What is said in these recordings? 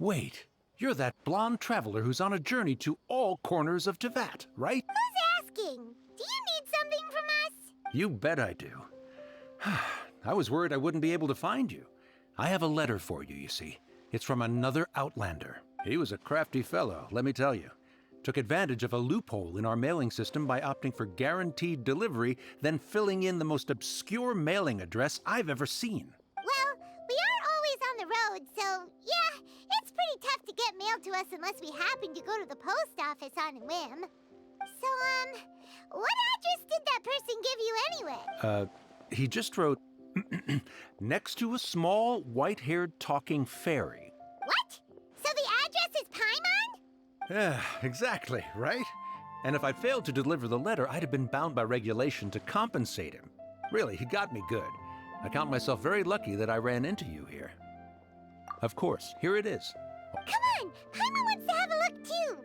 Wait, you're that blonde traveler who's on a journey to all corners of Teyvat, right? Who's asking? Do you need something from us? You bet I do. I was worried I wouldn't be able to find you. I have a letter for you, you see. It's from another Outlander. He was a crafty fellow, let me tell you. Took advantage of a loophole in our mailing system by opting for guaranteed delivery, then filling in the most obscure mailing address I've ever seen. Well, we are always on the road, so yeah, it's pretty tough to get mail to us unless we happen to go to the post office on a whim. So, what address did that person give you anyway? He just wrote, next to a small, white-haired talking fairy. What? So the address is Paimon? Yeah, exactly, right? And if I'd failed to deliver the letter, I'd have been bound by regulation to compensate him. Really, he got me good. I count myself very lucky that I ran into you here. Of course, here it is. Come on, Paimon wants to have a look too.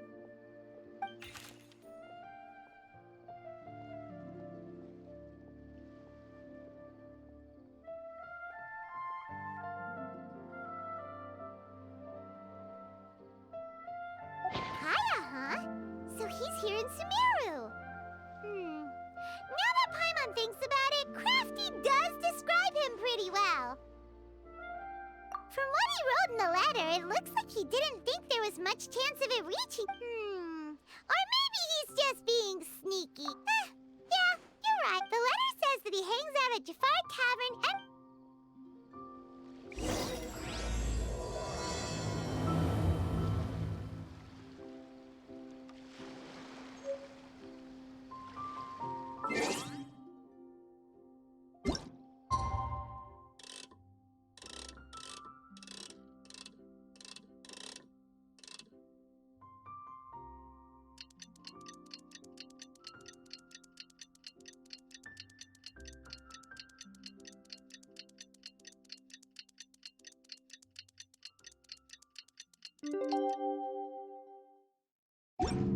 Kaya, huh? So he's here in Sumeru. Now that Paimon thinks about it, Crafty does describe him pretty well. From what he wrote in the letter, it looks like he didn't think there was much chance of it reaching. Or maybe he's just being sneaky. Yeah, you're right. The letter says that he hangs out at Jafar Tavern and...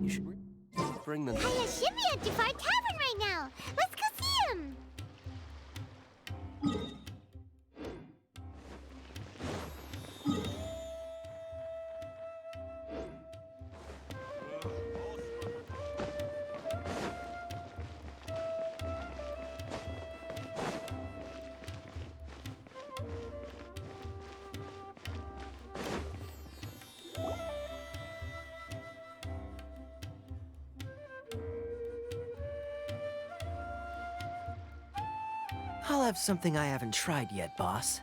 You should bring them. Kaya should be at Jafar Tavern right now. Let's go see him. I'll have something I haven't tried yet, boss.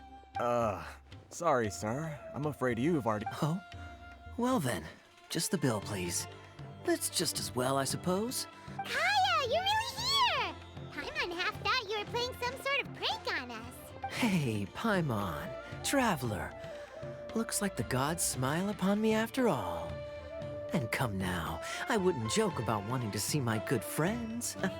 Sorry, sir. I'm afraid you've already... Oh? Well then, just the bill, please. That's just as well, I suppose. Kaya, you're really here! Paimon half thought you were playing some sort of prank on us. Hey, Paimon, traveler. Looks like the gods smile upon me after all. And come now, I wouldn't joke about wanting to see my good friends. Wait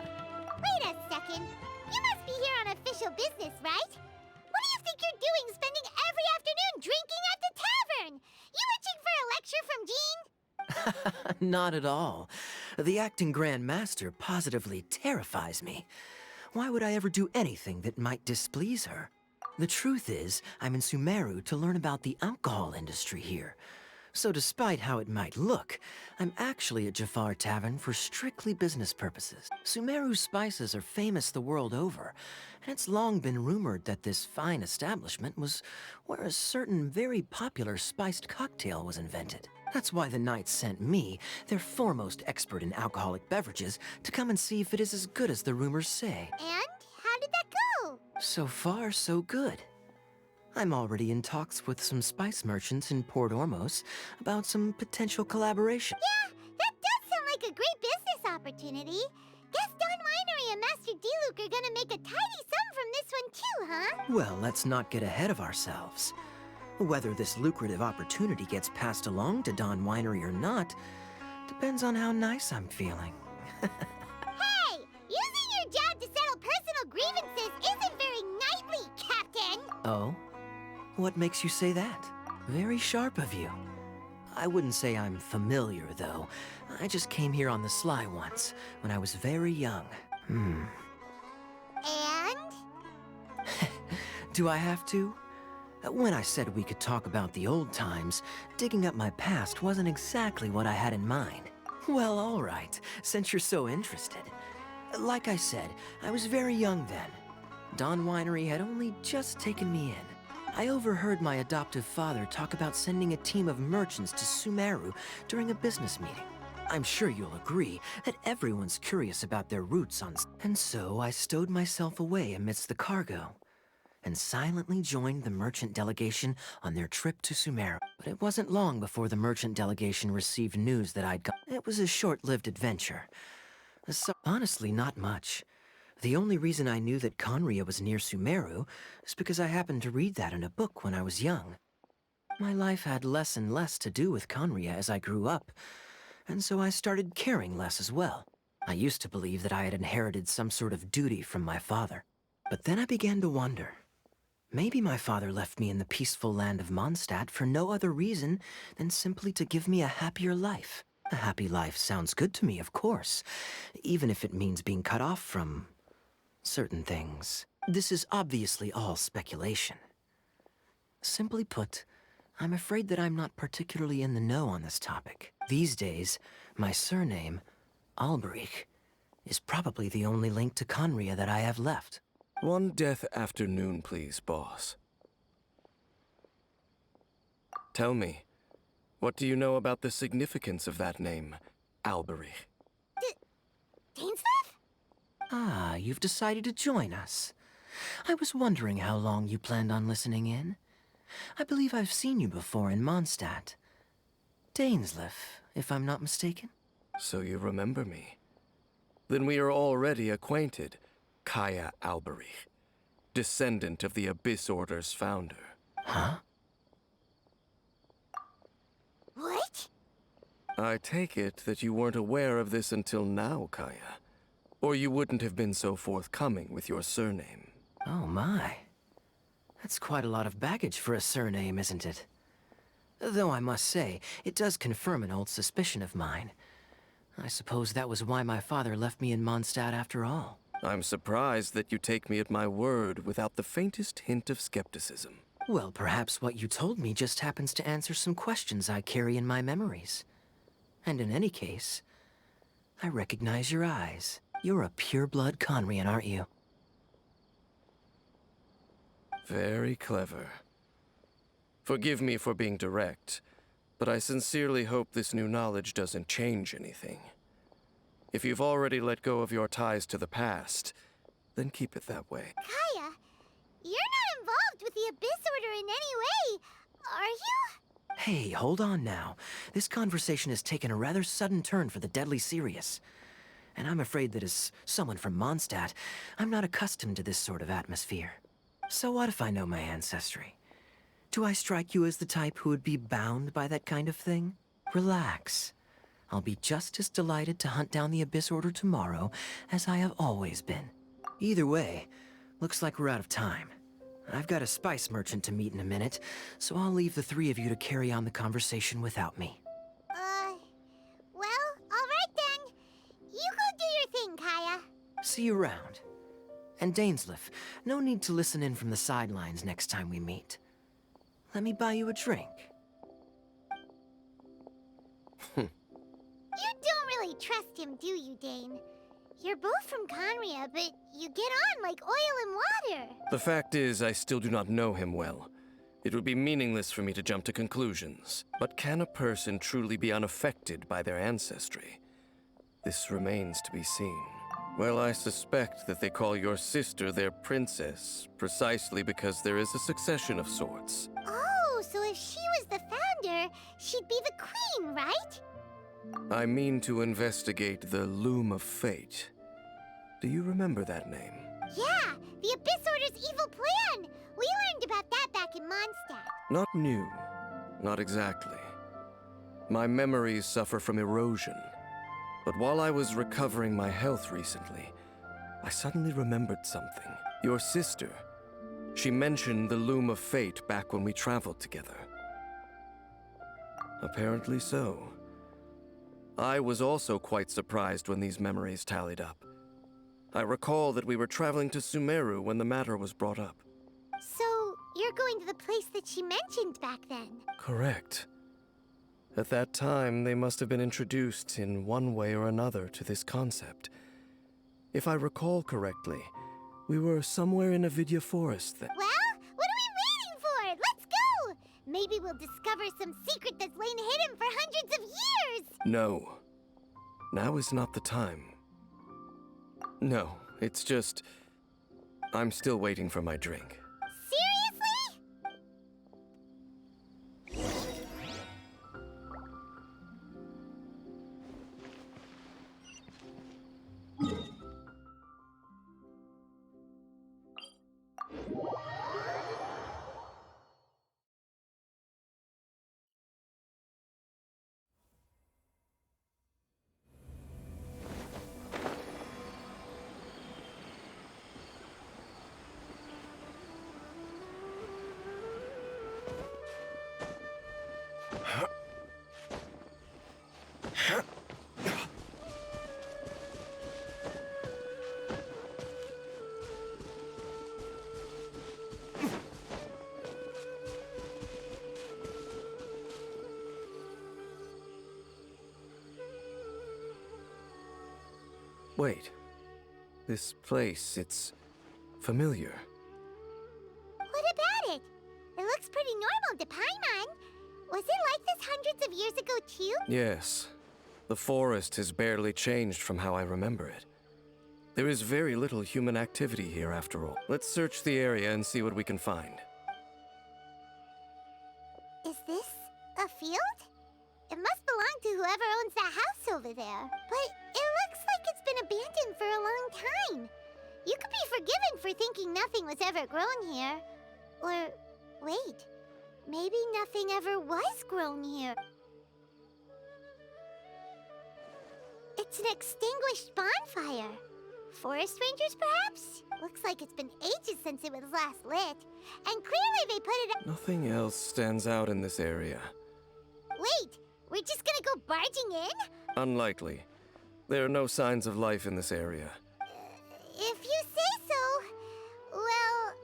a second. You must be here on official business, right? What do you think you're doing spending every afternoon drinking at the tavern? You itching for a lecture from Jean? Not at all. The acting Grand Master positively terrifies me. Why would I ever do anything that might displease her? The truth is, I'm in Sumeru to learn about the alcohol industry here. So despite how it might look, I'm actually at Jafar Tavern for strictly business purposes. Sumeru's spices are famous the world over, and it's long been rumored that this fine establishment was where a certain very popular spiced cocktail was invented. That's why the Knights sent me, their foremost expert in alcoholic beverages, to come and see if it is as good as the rumors say. And how did that go? So far, so good. I'm already in talks with some spice merchants in Port Ormos about some potential collaboration. Yeah, that does sound like a great business opportunity. Guess Don Winery and Master D-Luke are gonna make a tidy sum from this one too, huh? Well, let's not get ahead of ourselves. Whether this lucrative opportunity gets passed along to Don Winery or not depends on how nice I'm feeling. Hey, using your job to settle personal grievances isn't very knightly, Captain! Oh? What makes you say that? Very sharp of you. I wouldn't say I'm familiar, though. I just came here on the sly once, when I was very young. And? Do I have to? When I said we could talk about the old times, digging up my past wasn't exactly what I had in mind. Well, all right, since you're so interested. Like I said, I was very young then. Dawn Winery had only just taken me in. I overheard my adoptive father talk about sending a team of merchants to Sumeru during a business meeting. I'm sure you'll agree that everyone's curious about their roots on... And so I stowed myself away amidst the cargo and silently joined the merchant delegation on their trip to Sumeru. But it wasn't long before the merchant delegation received news that I'd gone. It was a short-lived adventure. So, honestly, not much. The only reason I knew that Conria was near Sumeru is because I happened to read that in a book when I was young. My life had less and less to do with Conria as I grew up, and so I started caring less as well. I used to believe that I had inherited some sort of duty from my father. But then I began to wonder. Maybe my father left me in the peaceful land of Mondstadt for no other reason than simply to give me a happier life. A happy life sounds good to me, of course, even if it means being cut off from certain things. This is obviously all speculation. Simply put, I'm afraid that I'm not particularly in the know on this topic. These days, my surname, Alberich, is probably the only link to Conria that I have left. One death afternoon, please, boss. Tell me, what do you know about the significance of that name, Alberich? Dainsleif? Ah, you've decided to join us. I was wondering how long you planned on listening in. I believe I've seen you before in Mondstadt. Dainsleif, if I'm not mistaken. So you remember me. Then we are already acquainted. Kaya Alberich, descendant of the Abyss Order's founder. Huh? What? I take it that you weren't aware of this until now, Kaya. Or you wouldn't have been so forthcoming with your surname. Oh my. That's quite a lot of baggage for a surname, isn't it? Though I must say, it does confirm an old suspicion of mine. I suppose that was why my father left me in Mondstadt after all. I'm surprised that you take me at my word without the faintest hint of skepticism. Well, perhaps what you told me just happens to answer some questions I carry in my memories. And in any case, I recognize your eyes. You're a pure-blood Conrian, aren't you? Very clever. Forgive me for being direct, but I sincerely hope this new knowledge doesn't change anything. If you've already let go of your ties to the past, then keep it that way. Kaya, you're not involved with the Abyss Order in any way, are you? Hey, hold on now. This conversation has taken a rather sudden turn for the deadly serious. And I'm afraid that as someone from Mondstadt, I'm not accustomed to this sort of atmosphere. So what if I know my ancestry? Do I strike you as the type who would be bound by that kind of thing? Relax. I'll be just as delighted to hunt down the Abyss Order tomorrow as I have always been. Either way, looks like we're out of time. I've got a spice merchant to meet in a minute, so I'll leave the three of you to carry on the conversation without me. Well, alright then. You go do your thing, Kaya. See you around. And Dainsleif, no need to listen in from the sidelines next time we meet. Let me buy you a drink. You don't really trust him, do you, Dane? You're both from Conria, but you get on like oil and water. The fact is, I still do not know him well. It would be meaningless for me to jump to conclusions. But can a person truly be unaffected by their ancestry? This remains to be seen. Well, I suspect that they call your sister their princess, precisely because there is a succession of sorts. Oh, so if she was the founder, she'd be the queen, right? I mean to investigate the Loom of Fate. Do you remember that name? Yeah, the Abyss Order's evil plan. We learned about that back in Mondstadt. Not new. Not exactly. My memories suffer from erosion. But while I was recovering my health recently, I suddenly remembered something. Your sister. She mentioned the Loom of Fate back when we traveled together. Apparently so. I was also quite surprised when these memories tallied up. I recall that we were traveling to Sumeru when the matter was brought up. So, your remember going to the place that she mentioned back then. Correct. At that time, they must have been introduced in one way or another to this concept. If I recall correctly, we were somewhere in a Vidya forest that... Well, what are we waiting for? Let's go! Maybe we'll discover some secret that's lain hidden for hundreds of years! No. Now is not the time. No, it's just... I'm still waiting for my drink. Seriously? Wait. This place, it's familiar. What about it? It looks pretty normal to Paimon. Was it like this hundreds of years ago too? Yes. The forest has barely changed from how I remember it. There is very little human activity here after all. Let's search the area and see what we can find. Is this a field? It must belong to whoever owns that house over there. But it looks like it's been abandoned for a long time. You could be forgiven for thinking nothing was ever grown here. Or, wait, maybe nothing ever was grown here. It's an extinguished bonfire. Forest rangers, perhaps? Looks like it's been ages since it was last lit. And clearly they put it... Nothing else stands out in this area. Wait, we're just gonna go barging in? Unlikely. There are no signs of life in this area. If you say so. Well...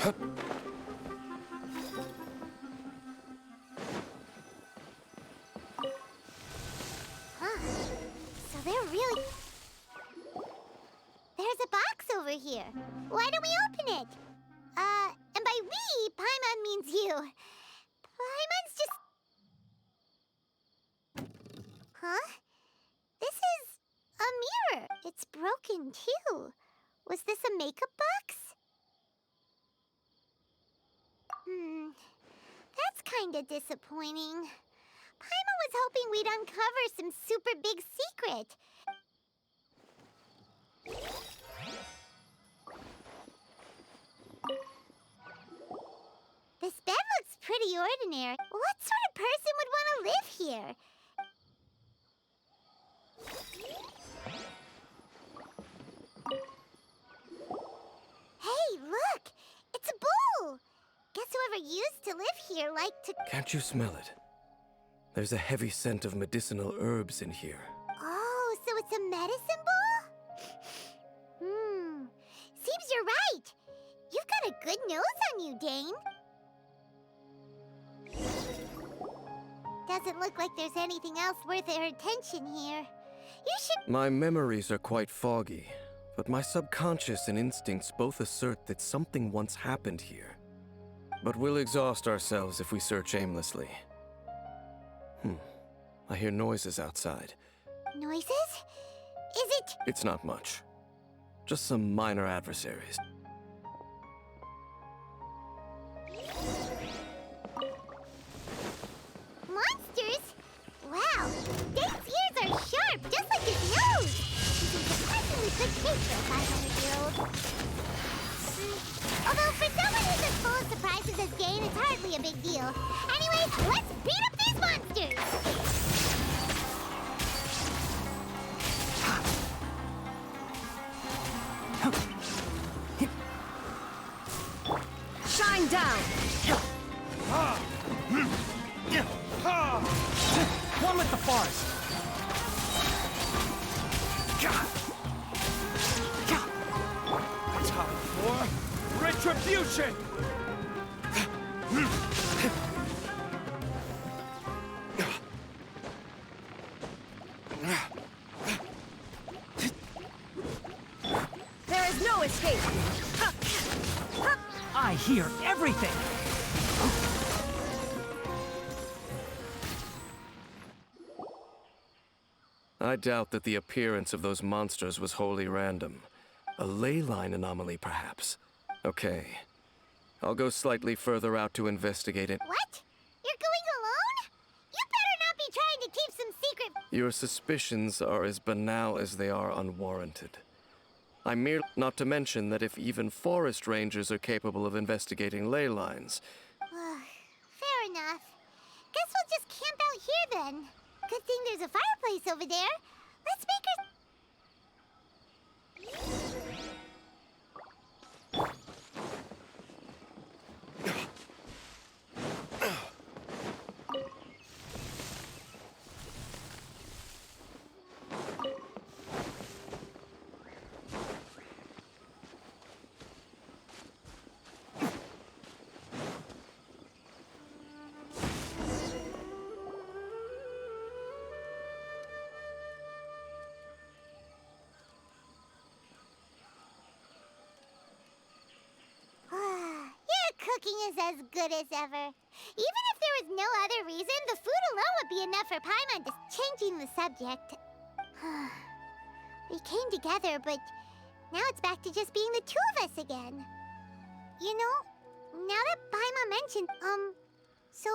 Huh. So they're really... There's a box over here. Why don't we open it? And by we, Paimon means you. Paimon's just... Huh? This is a mirror. It's broken, too. Was this a makeup box? That's kinda disappointing. Paimon was hoping we'd uncover some super big secret. This bed looks pretty ordinary. What sort of person would want to live here? Hey, look! It's a bowl! Guess whoever used to live here liked to... Can't you smell it? There's a heavy scent of medicinal herbs in here. Oh, so it's a medicine bowl? Seems you're right. You've got a good nose on you, Dane. Doesn't look like there's anything else worth our attention here. You should... My memories are quite foggy, but my subconscious and instincts both assert that something once happened here. But we'll exhaust ourselves if we search aimlessly. I hear noises outside. Noises? Is it... It's not much. Just some minor adversaries. Monsters? Wow, Dane's ears are sharp, just like his nose! He's in surprisingly good shape for a 500-year-old. Although for someone who's as full of surprises as Dane, it's hardly a big deal. Anyway, let's beat up these monsters! Shine down! plummet the forest! Time for retribution! There is no escape! I hear everything! I doubt that the appearance of those monsters was wholly random. A ley line anomaly, perhaps. Okay. I'll go slightly further out to investigate it. What? You're going alone? You better not be trying to keep some secret. Your suspicions are as banal as they are unwarranted. I'm merely not to mention that if even forest rangers are capable of investigating ley lines, Fair enough. Guess we'll just camp out here then. Good thing there's a fireplace over there. Let's make her... Cooking is as good as ever. Even if there was no other reason, the food alone would be enough for Paimon. Just changing the subject. We came together, but now it's back to just being the two of us again. You know, now that Paimon mentioned, so...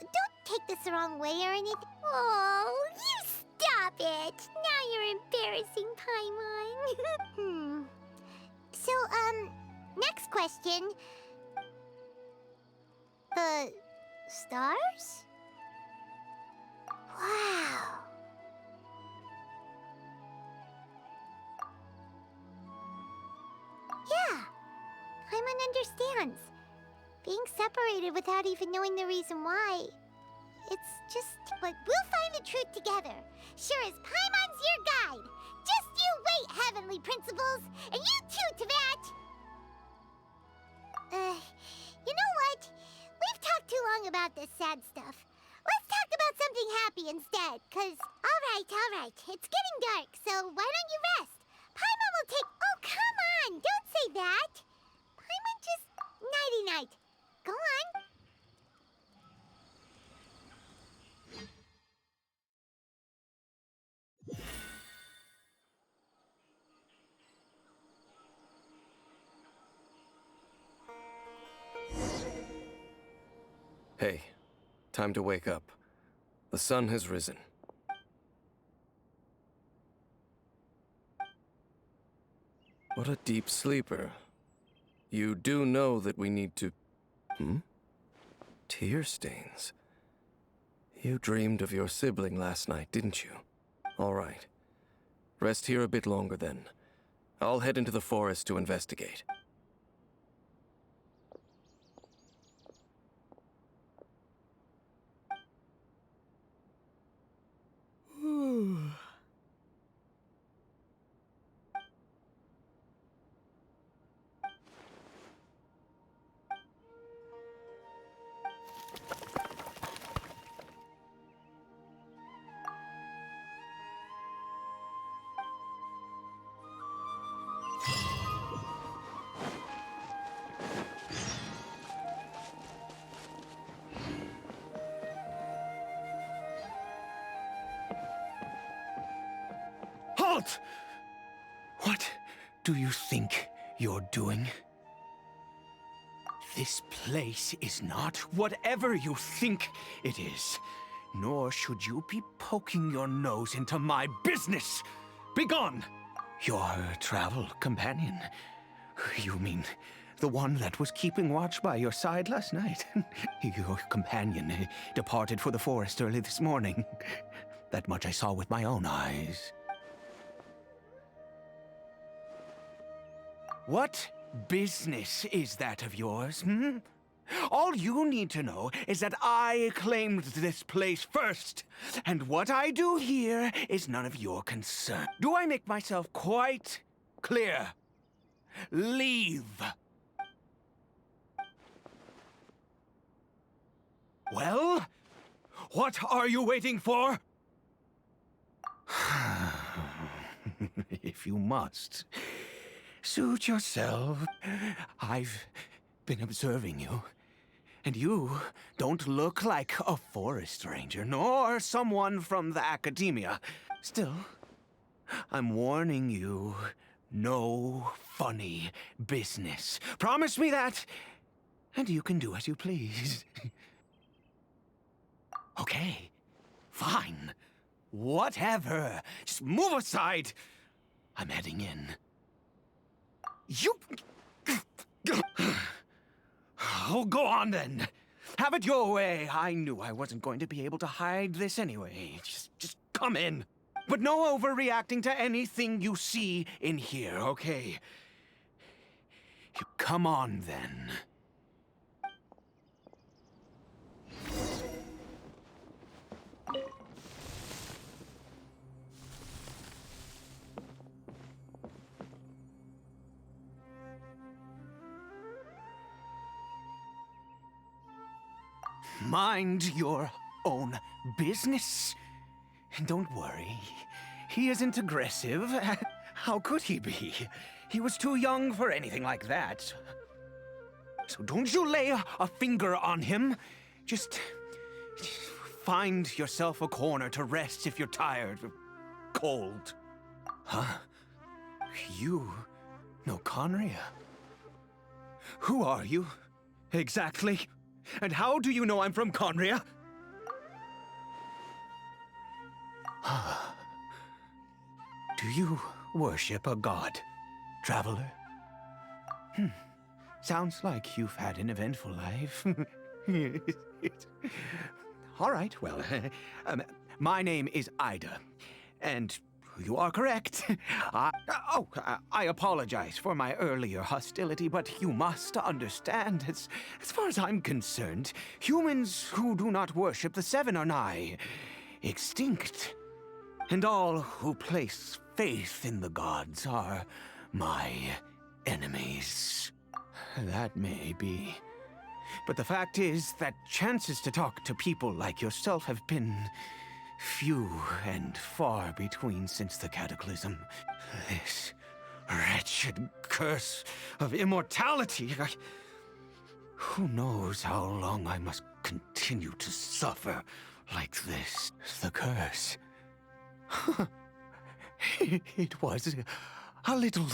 Don't take this the wrong way or anything. Oh, you stop it! Now you're embarrassing, Paimon. So, next question. The stars? Wow. Yeah, Paimon understands. Being separated without even knowing the reason why. It's just... But we'll find the truth together. Sure as Paimon's your guide. Just you wait, Heavenly Principles. And you too, Teyvat. You know what? We've talked too long about this sad stuff. Let's talk about something happy instead, 'cause... All right. It's getting dark, so why don't you rest? Paimon will take... Oh, come on! Don't say that! Paimon just... Nighty-night. Go on. Hey, time to wake up. The sun has risen. What a deep sleeper. You do know that we need to... Tear stains. You dreamed of your sibling last night, didn't you? All right. Rest here a bit longer then. I'll head into the forest to investigate. Halt! What do you think you're doing? This place is not whatever you think it is. Nor should you be poking your nose into my business. Begone! Your travel companion. You mean the one that was keeping watch by your side last night? Your companion departed for the forest early this morning. That much I saw with my own eyes. What business is that of yours, All you need to know is that I claimed this place first, and what I do here is none of your concern. Do I make myself quite clear? Leave. Well, what are you waiting for? If you must, suit yourself. I've been observing you, and you don't look like a forest ranger, nor someone from the academia. Still, I'm warning you, no funny business. Promise me that, and you can do as you please. Okay, fine. Whatever. Just move aside. I'm heading in. You... Oh, go on then. Have it your way. I knew I wasn't going to be able to hide this anyway. Just come in. But no overreacting to anything you see in here, okay? You come on then. Mind your own business. And don't worry, he isn't aggressive. How could he be? He was too young for anything like that. So don't you lay a finger on him. Just find yourself a corner to rest if you're tired or cold. Huh? You know Conria? Who are you, exactly? And how do you know I'm from Conria? Do you worship a god, traveler? Sounds like you've had an eventful life. All right, well, my name is Ida, and you are correct. I apologize for my earlier hostility, but you must understand, as far as I'm concerned, humans who do not worship the Seven are nigh extinct. And all who place faith in the gods are my enemies. That may be. But the fact is that chances to talk to people like yourself have been few and far between since the cataclysm. This wretched curse of immortality. Who knows how long I must continue to suffer like this? The curse. It was a little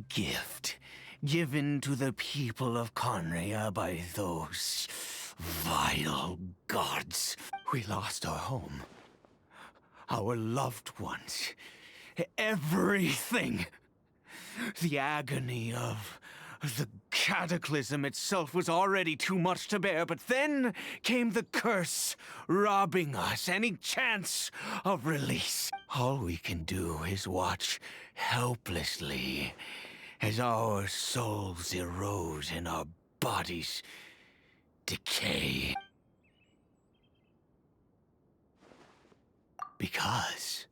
gift given to the people of Conria by those vile gods. We lost our home, our loved ones, everything. The agony of the cataclysm itself was already too much to bear, but then came the curse, robbing us any chance of release. All we can do is watch helplessly as our souls erode and our bodies decay. Because,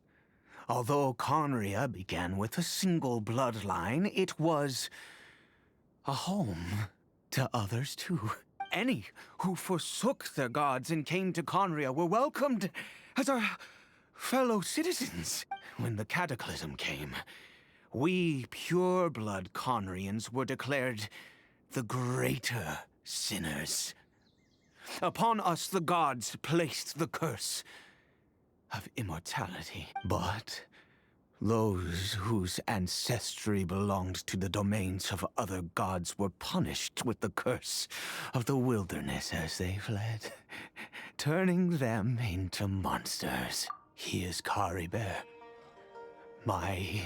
although Conria began with a single bloodline, it was a home to others too. Any who forsook their gods and came to Conria were welcomed as our fellow citizens. When the cataclysm came, we pure-blood Conrians were declared the greater sinners. Upon us the gods placed the curse of immortality. But those whose ancestry belonged to the domains of other gods were punished with the curse of the wilderness as they fled, turning them into monsters. He is CARIBERT, my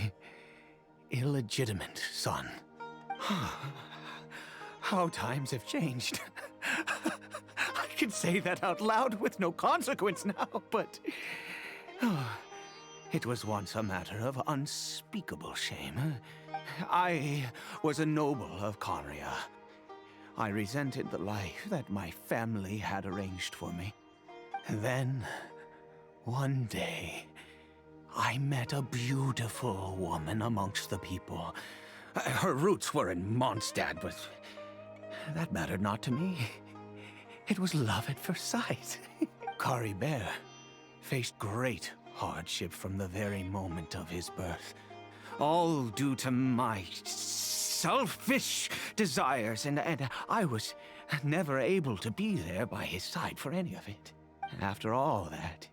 illegitimate son. How times have changed. I can say that out loud with no consequence now, but it was once a matter of unspeakable shame. I was a noble of Conria, I resented the life that my family had arranged for me. And then, one day, I met a beautiful woman amongst the people. Her roots were in Mondstadt, but that mattered not to me. It was love at first sight. CARIBERT faced great hardship from the very moment of his birth. All due to my selfish desires, and I was never able to be there by his side for any of it. After all that,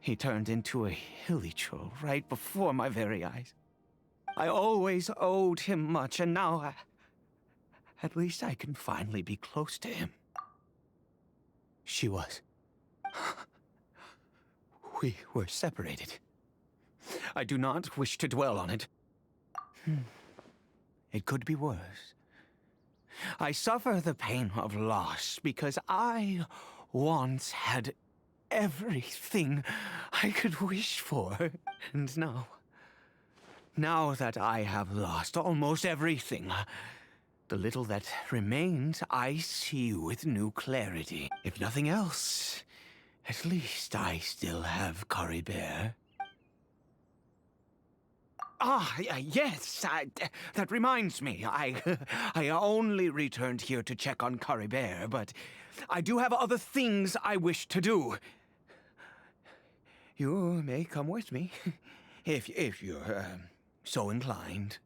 he turned into a hilichurl right before my very eyes. I always owed him much, and now at least I can finally be close to him. She was. We were separated. I do not wish to dwell on it. It could be worse. I suffer the pain of loss because I once had everything I could wish for. And now that I have lost almost everything, the little that remains I see with new clarity. If nothing else, at least I still have CARIBERT. Yes, that reminds me. I only returned here to check on CARIBERT, but I do have other things I wish to do. You may come with me, if you're so inclined.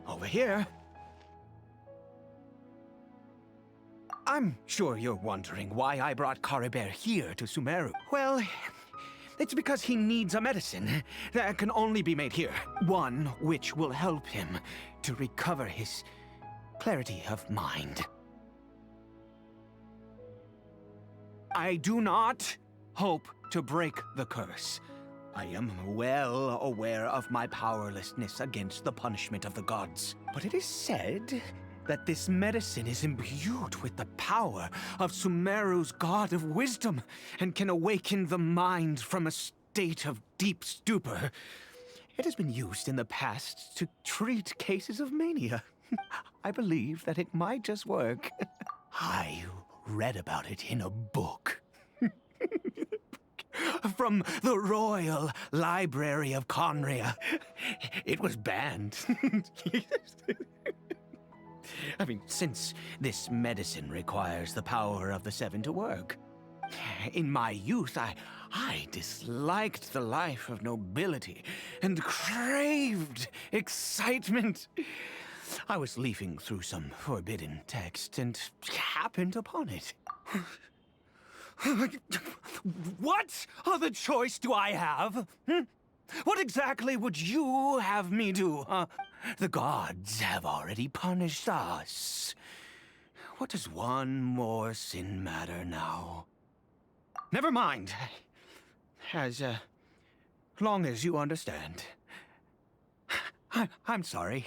Over here. I'm sure you're wondering why I brought CARIBERT here to Sumeru. Well, it's because he needs a medicine that can only be made here. One which will help him to recover his clarity of mind. I do not hope to break the curse. I am well aware of my powerlessness against the punishment of the gods. But it is said that this medicine is imbued with the power of Sumeru's god of wisdom and can awaken the mind from a state of deep stupor. It has been used in the past to treat cases of mania. I believe that it might just work. I read about it in a book. From the Royal Library of Conria. It was banned. I mean, since this medicine requires the power of the Seven to work. In my youth, I disliked the life of nobility and craved excitement. I was leafing through some forbidden text and happened upon it. What other choice do I have? What exactly would you have me do? The gods have already punished us. What does one more sin matter now? Never mind. As long as you understand. I'm sorry.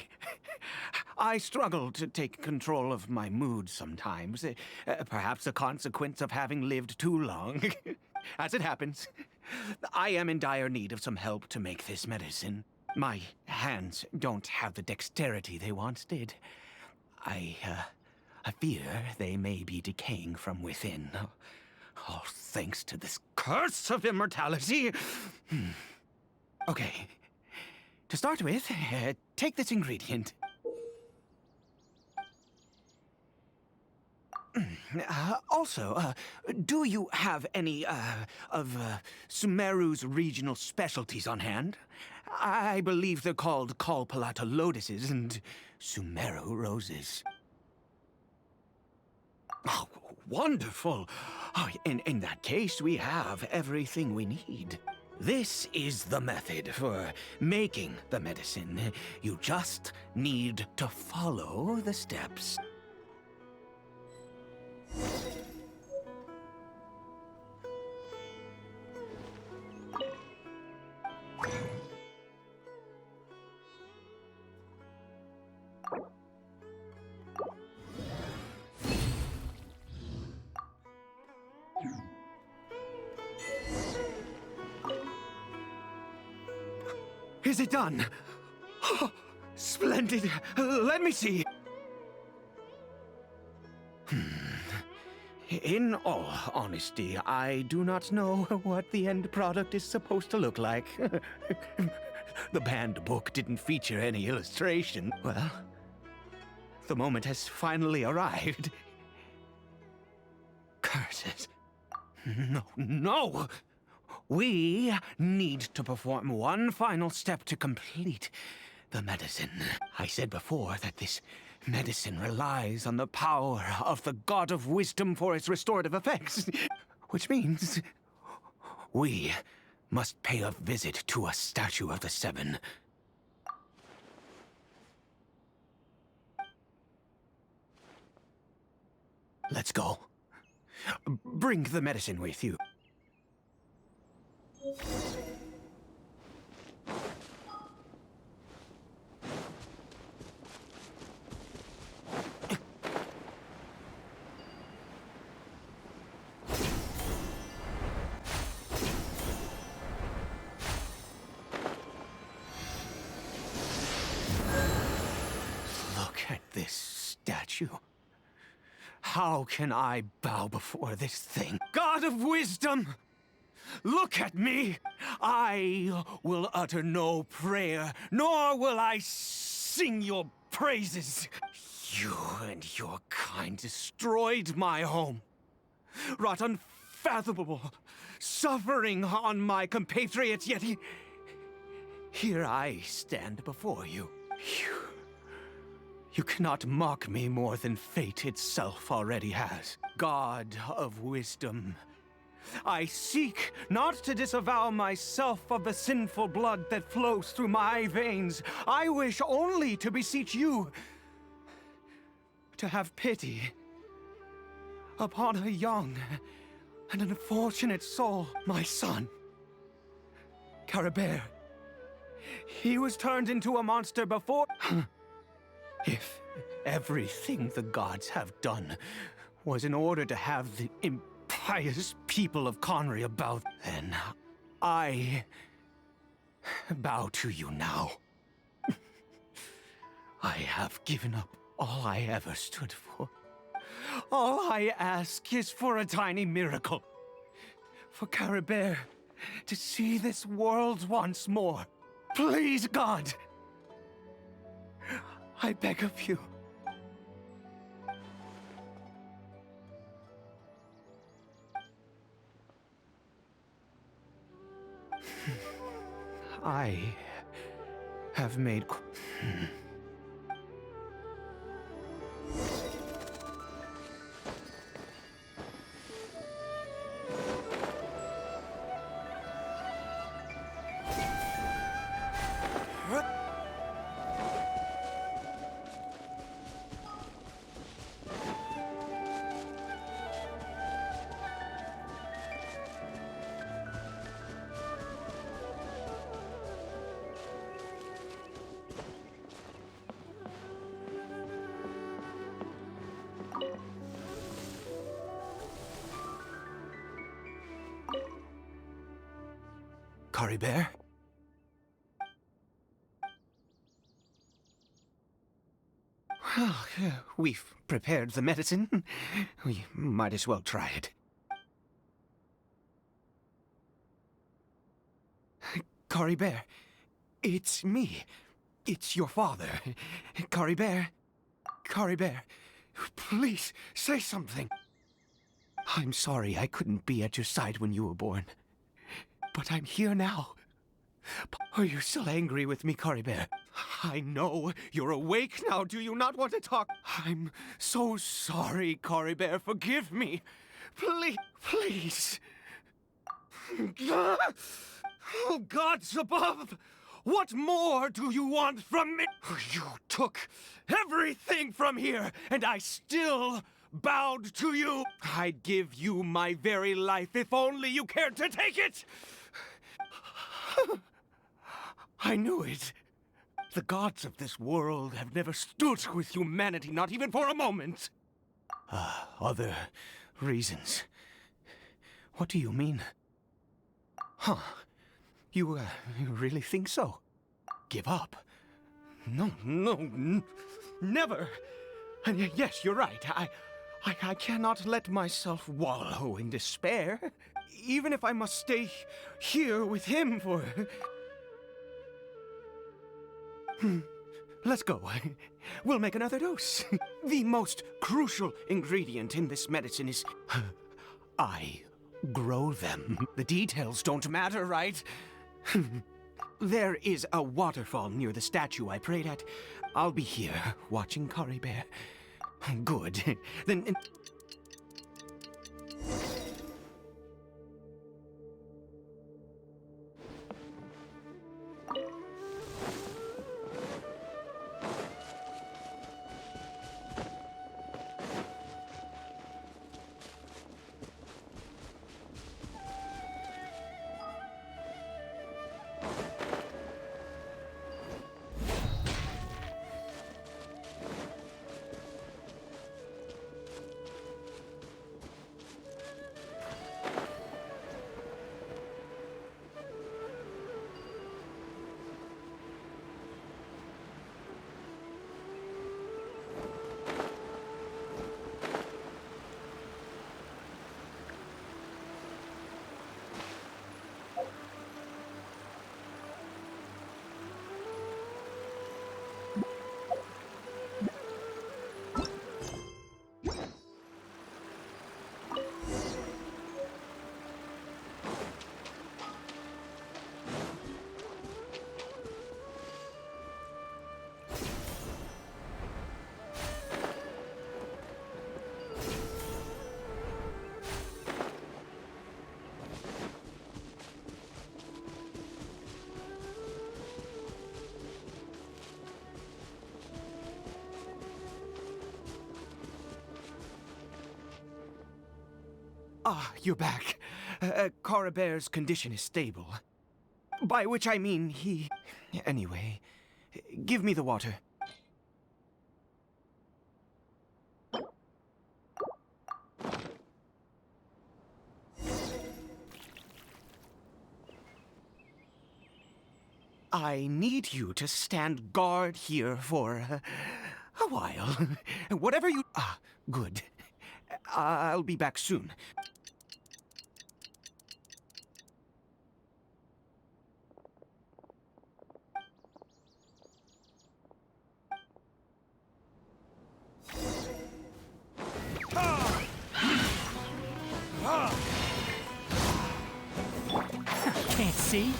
I struggle to take control of my mood sometimes. Perhaps a consequence of having lived too long. As it happens, I am in dire need of some help to make this medicine. My hands don't have the dexterity they once did. I fear they may be decaying from within. All thanks to this curse of immortality. Okay. To start with, take this ingredient. Also, do you have any, of Sumeru's regional specialties on hand? I believe they're called Kalpalata lotuses and Sumeru roses. Oh, wonderful! Oh, in that case, we have everything we need. This is the method for making the medicine. You just need to follow the steps. Is it done? Oh, splendid. Let me see. In all honesty, I do not know what the end product is supposed to look like. The banned book didn't feature any illustration. Well, the moment has finally arrived. Curses. No! We need to perform one final step to complete the medicine. I said before that this medicine relies on the power of the God of Wisdom for its restorative effects, which means we must pay a visit to a statue of the Seven. Let's go. Bring the medicine with you. Look at this statue. How can I bow before this thing? God of Wisdom! Look at me! I will utter no prayer, nor will I sing your praises. You and your kind destroyed my home, wrought unfathomable suffering on my compatriots, yet here I stand before you. You cannot mock me more than fate itself already has. God of Wisdom, I seek not to disavow myself of the sinful blood that flows through my veins. I wish only to beseech you to have pity upon a young and unfortunate soul, my son, CARIBERT. He was turned into a monster before. If everything the gods have done was in order to have the impious people of Conry about, then I bow to you now. I have given up all I ever stood for. All I ask is for a tiny miracle. For CARIBERT to see this world once more. Please, God! I beg of you. I have made... CARIBERT? Well, we've prepared the medicine. We might as well try it. CARIBERT, it's me. It's your father. CARIBERT. CARIBERT, please say something. I'm sorry I couldn't be at your side when you were born. But I'm here now. Are you still angry with me, CARIBERT? I know you're awake now. Do you not want to talk? I'm so sorry, CARIBERT. Forgive me. Please, please. Oh, gods above! What more do you want from me? You took everything from here, and I still bowed to you. I'd give you my very life if only you cared to take it! I knew it. The gods of this world have never stood with humanity, not even for a moment. Other reasons. What do you mean? Huh. You really think so? Give up? No, never. And yes, you're right. I cannot let myself wallow in despair. Even if I must stay here with him for... Let's go. We'll make another dose. The most crucial ingredient in this medicine is... I grow them. The details don't matter, right? There is a waterfall near the statue I prayed at. I'll be here, watching CARIBERT. Good. Then... Ah, you're back. CARIBERT's condition is stable. By which I mean he... Anyway, give me the water. I need you to stand guard here for a while. Whatever you... Ah, good. I'll be back soon. Can't see?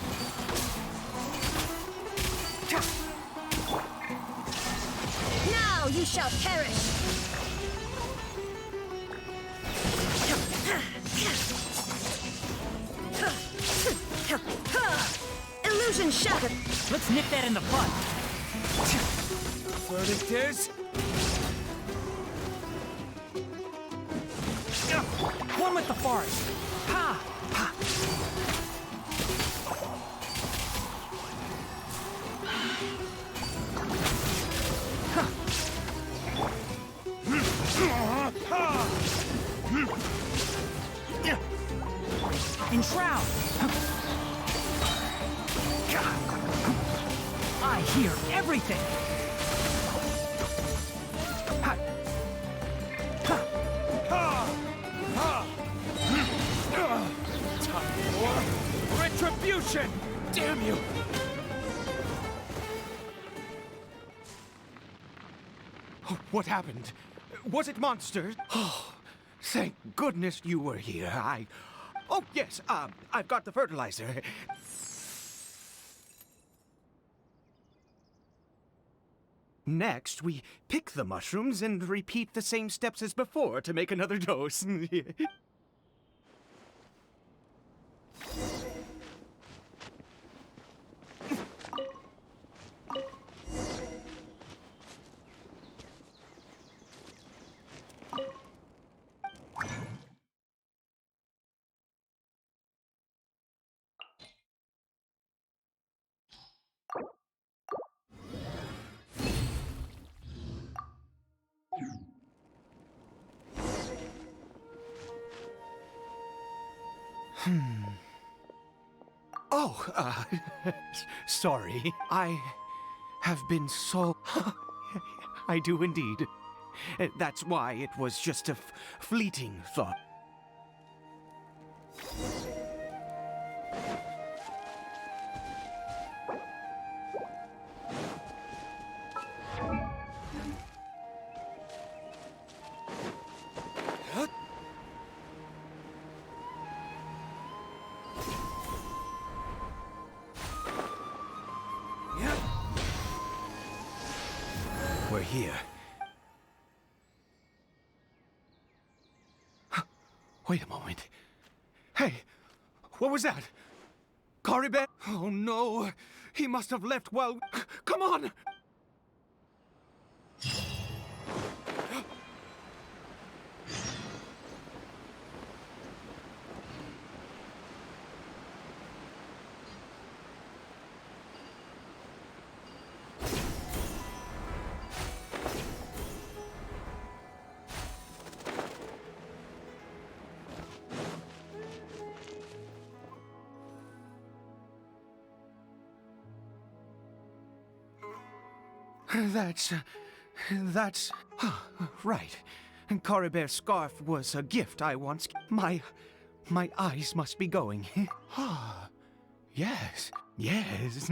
Now you shall perish! Illusion shattered! Let's nip that in the bud. Verdict is... One with the forest. Ha! Ha! Enshroud! I hear everything! Time for retribution! Damn you! What happened? Was it monsters? Oh, thank goodness you were here. Oh, yes, I've got the fertilizer. Next, we pick the mushrooms and repeat the same steps as before to make another dose. Oh, sorry. I have been so... I do indeed. That's why it was just a fleeting thought. We're here. Wait a moment. Hey, what was that? CARIBERT? Oh no, he must have left while... Come on! That's... right. CARIBERT's scarf was a gift I once... My eyes must be going. Ah, yes, yes.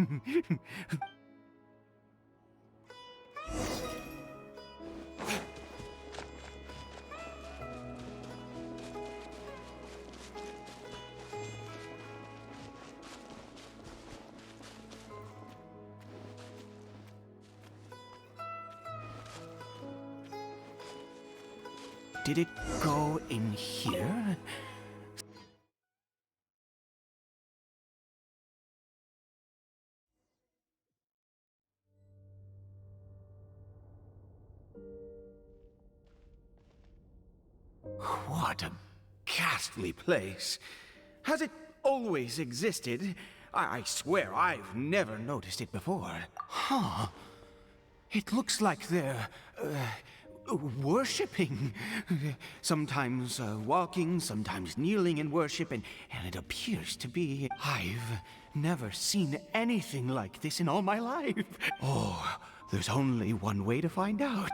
Did it go in here? What a ghastly place. Has it always existed? I swear I've never noticed it before. Huh. It looks like they're... worshipping. Sometimes walking, sometimes kneeling in worship, and it appears to be... I've never seen anything like this in all my life. Oh, there's only one way to find out.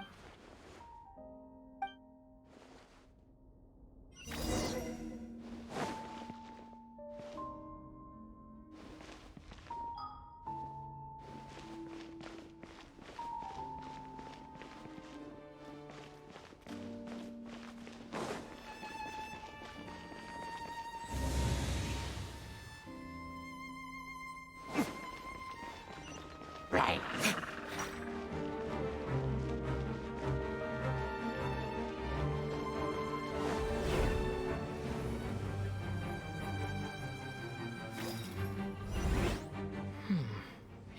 Right.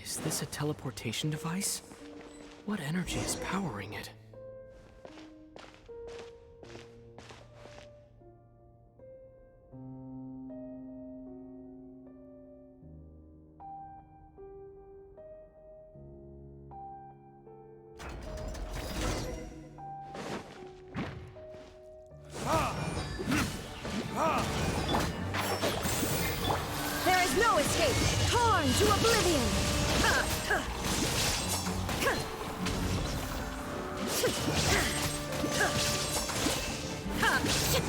Is this a teleportation device? What energy is powering it? There is no escape! Torn to oblivion!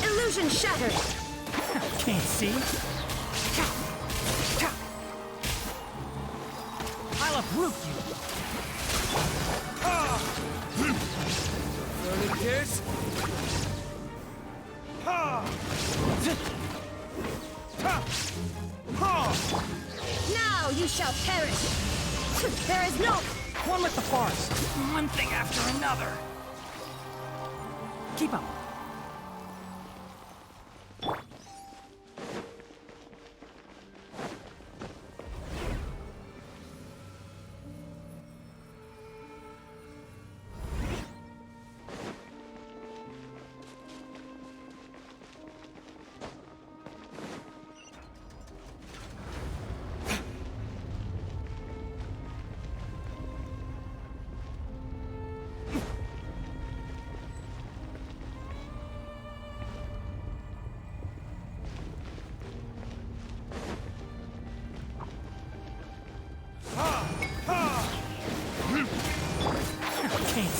Illusion shattered! Can't see? I'll uproot you! Burning kiss? Now you shall perish! There is no... One with the forest. One thing after another. Keep up.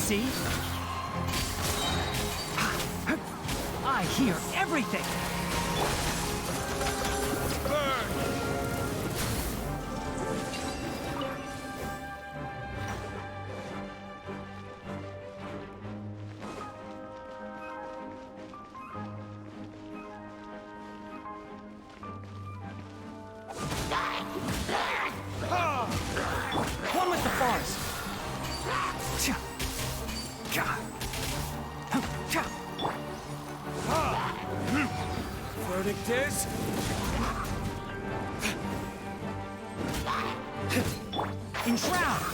see? I hear everything! One with the forest! Verdict is... Enshroud!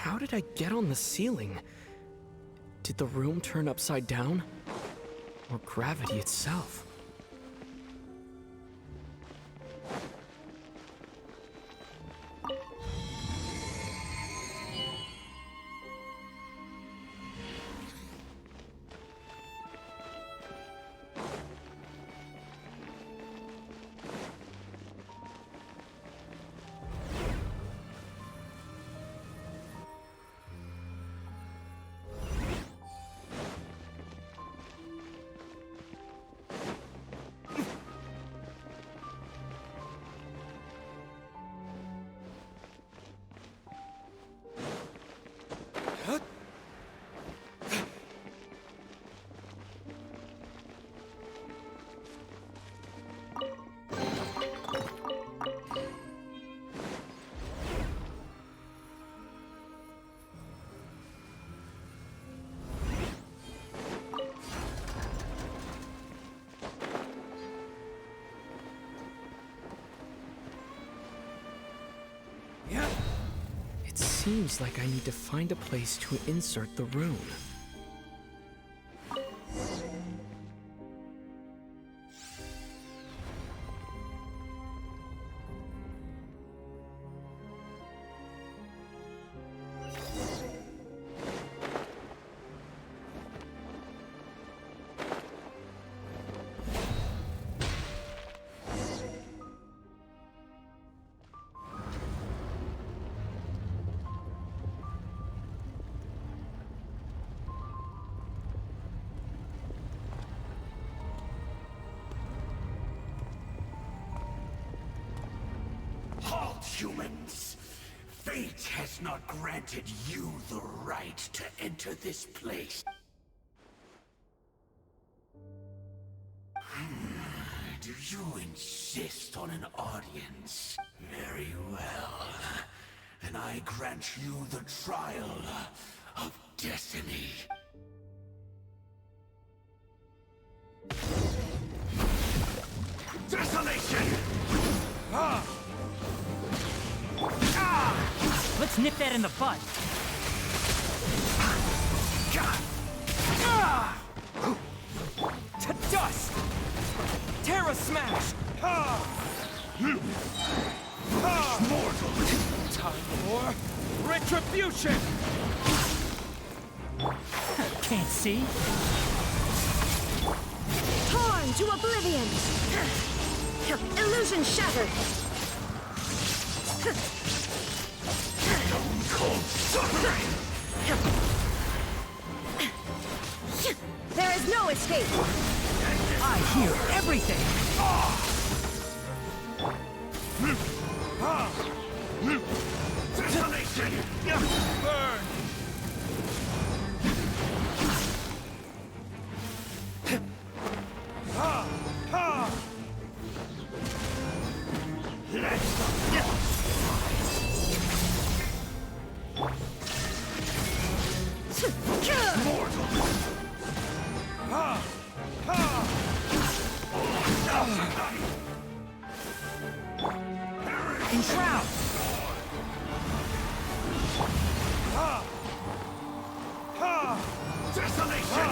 How did I get on the ceiling? Did the room turn upside down? Or gravity itself? It seems like I need to find a place to insert the rune. Humans, fate has not granted you the right to enter this place. Do you insist on an audience? Very well. Then I grant you the trial of destiny. Desolation! Let's nip that in the bud. To dust! Terra Smash! Time for retribution! Can't see? Torn to oblivion! Illusion shattered! Stone cold suffering! There is no escape! I hear everything! Detonation! Burn! Enshroud! Detonation!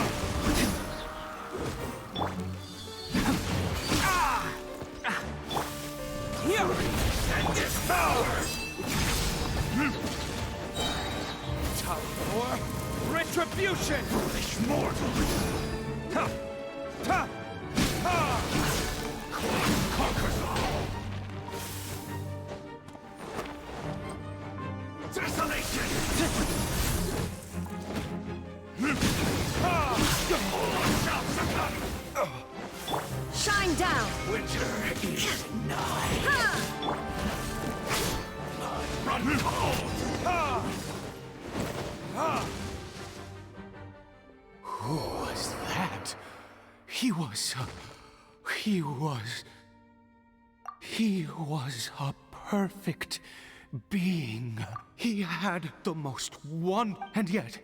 And dispowered! Time for retribution! Foolish mortals! Ha! Ha! Ha! Conquers all! Detonation! All shall succumb! Shine down! Winter is nigh. Ha! Run cold! Who was that? He was a perfect being. He had the most and yet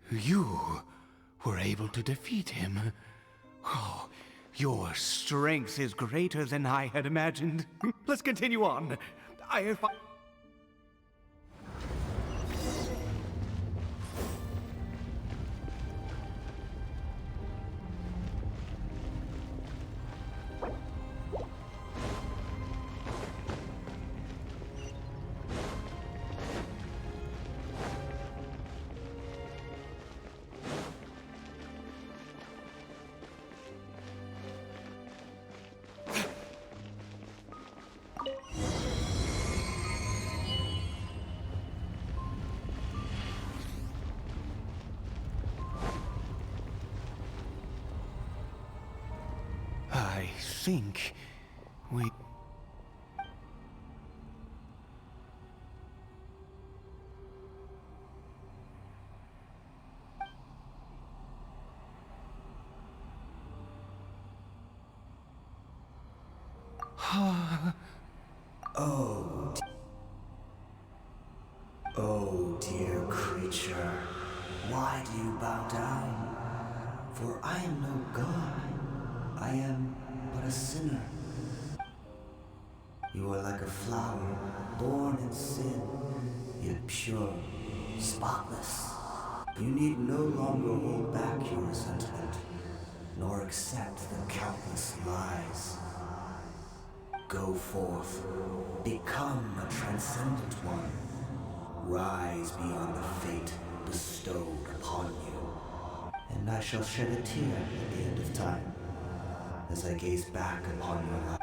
you were able to defeat him. Oh, your strength is greater than I had imagined. Let's continue on. I think we... Oh, dear creature, why do you bow down? For I am no god. I am but a sinner. You are like a flower, born in sin, yet pure, spotless. You need no longer hold back your resentment, nor accept the countless lies. Go forth, become a transcendent one. Rise beyond the fate bestowed upon you. And I shall shed a tear at the end of time, as I gaze back upon your life.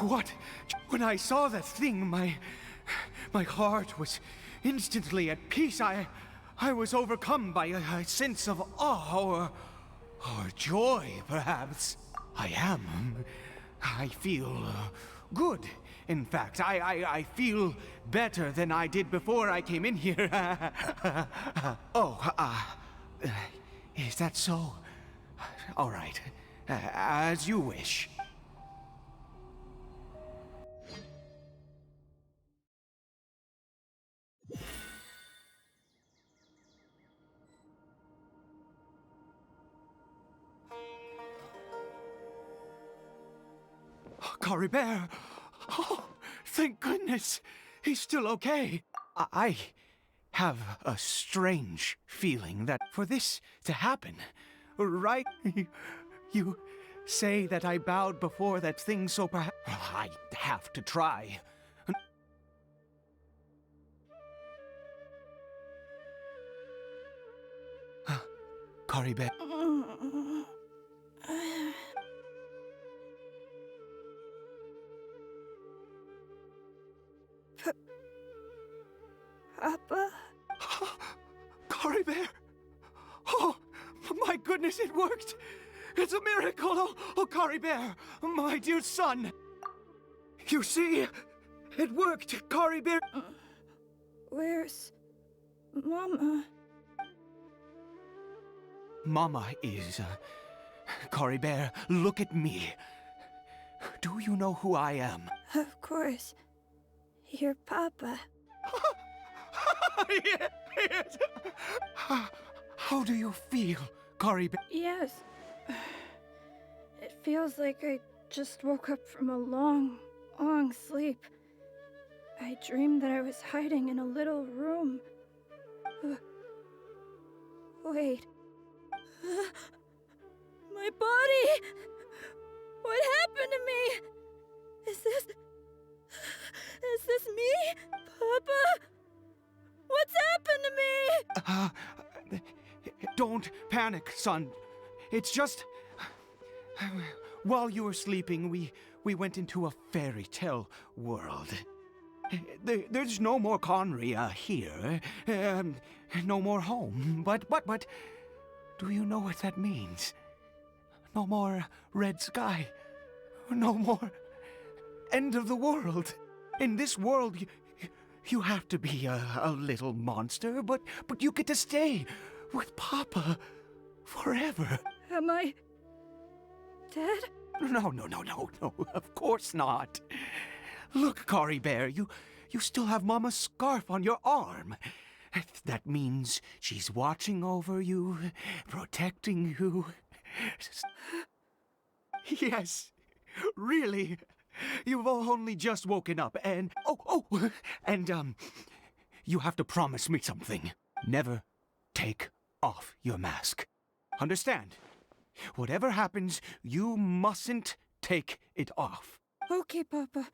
What? When I saw that thing, my heart was instantly at peace. I was overcome by a sense of awe or joy, perhaps. I feel good. In fact, I feel better than I did before I came in here. Is that so? All right, as you wish. Caribert! Oh, thank goodness! He's still okay. I have a strange feeling that for this to happen, right? You say that I bowed before that thing, so perhaps I have to try. Caribert. Papa? Caribert! Oh, my goodness, it worked! It's a miracle! Oh, Caribert, my dear son! You see, it worked, Caribert! Where's Mama? Mama is... Caribert, look at me. Do you know who I am? Of course. Your Papa. Yes. How do you feel, Caribert? Yes. It feels like I just woke up from a long, long sleep. I dreamed that I was hiding in a little room. Wait. My body! What happened to me? Is this me? Papa? What's happened to me? Don't panic, son. It's just... While you were sleeping, we went into a fairy tale world. There's no more Conry here. No more home. But... Do you know what that means? No more red sky. No more end of the world. In this world, you have to be a little monster, but you get to stay with Papa forever. Am I dead? No, of course not. Look, Caribert, you still have Mama's scarf on your arm. That means she's watching over you, protecting you. Yes, really. You've only just woken up, and... you have to promise me something. Never take off your mask. Understand? Whatever happens, you mustn't take it off. Okay, Papa.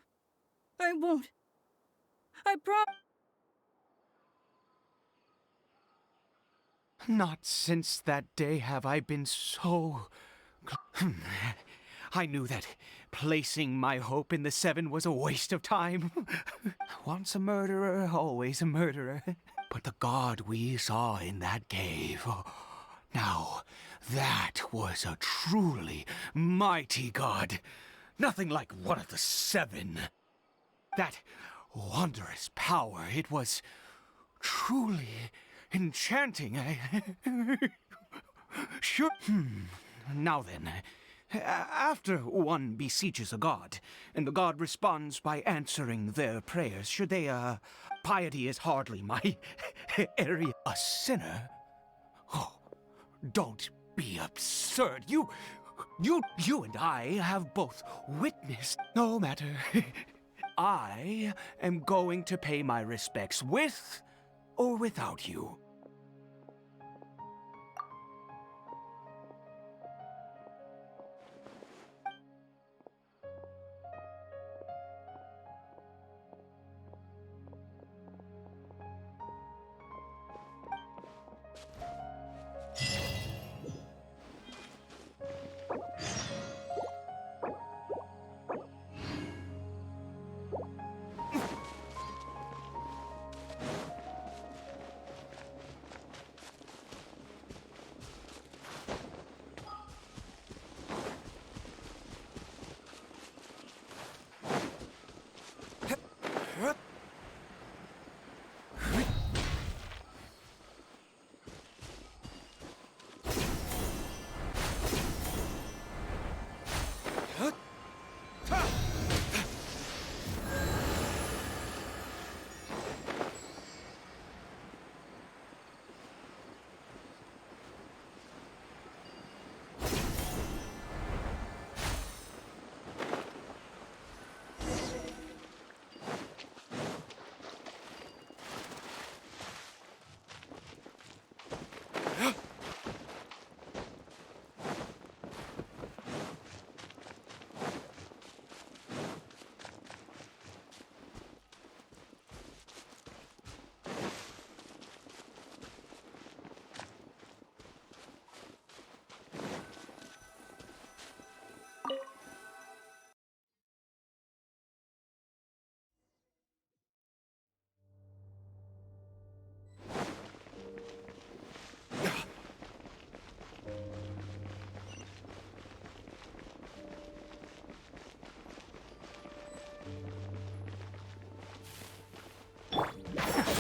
I won't. I promise. Not since that day have I been so... I knew that placing my hope in the Seven was a waste of time. Once a murderer, always a murderer. But the god we saw in that cave... Now, that was a truly mighty god. Nothing like one of the Seven. That wondrous power, it was truly enchanting. Sure. Now then, after one beseeches a god, and the god responds by answering their prayers, should they, piety is hardly my area. A sinner? Oh, don't be absurd. You and I have both witnessed. No matter. I am going to pay my respects with or without you.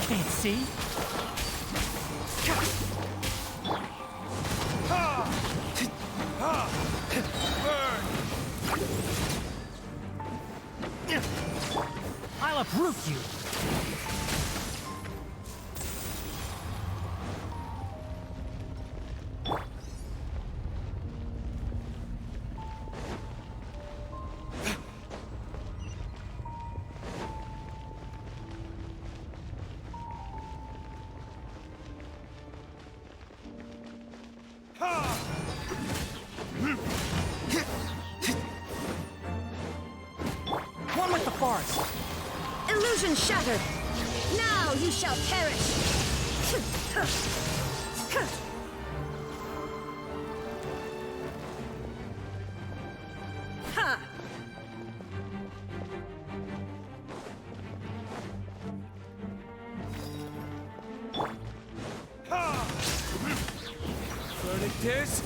Can't see? I'll uproot you! One with the forest! Illusion shattered! Now you shall perish! Ha! Verdict is...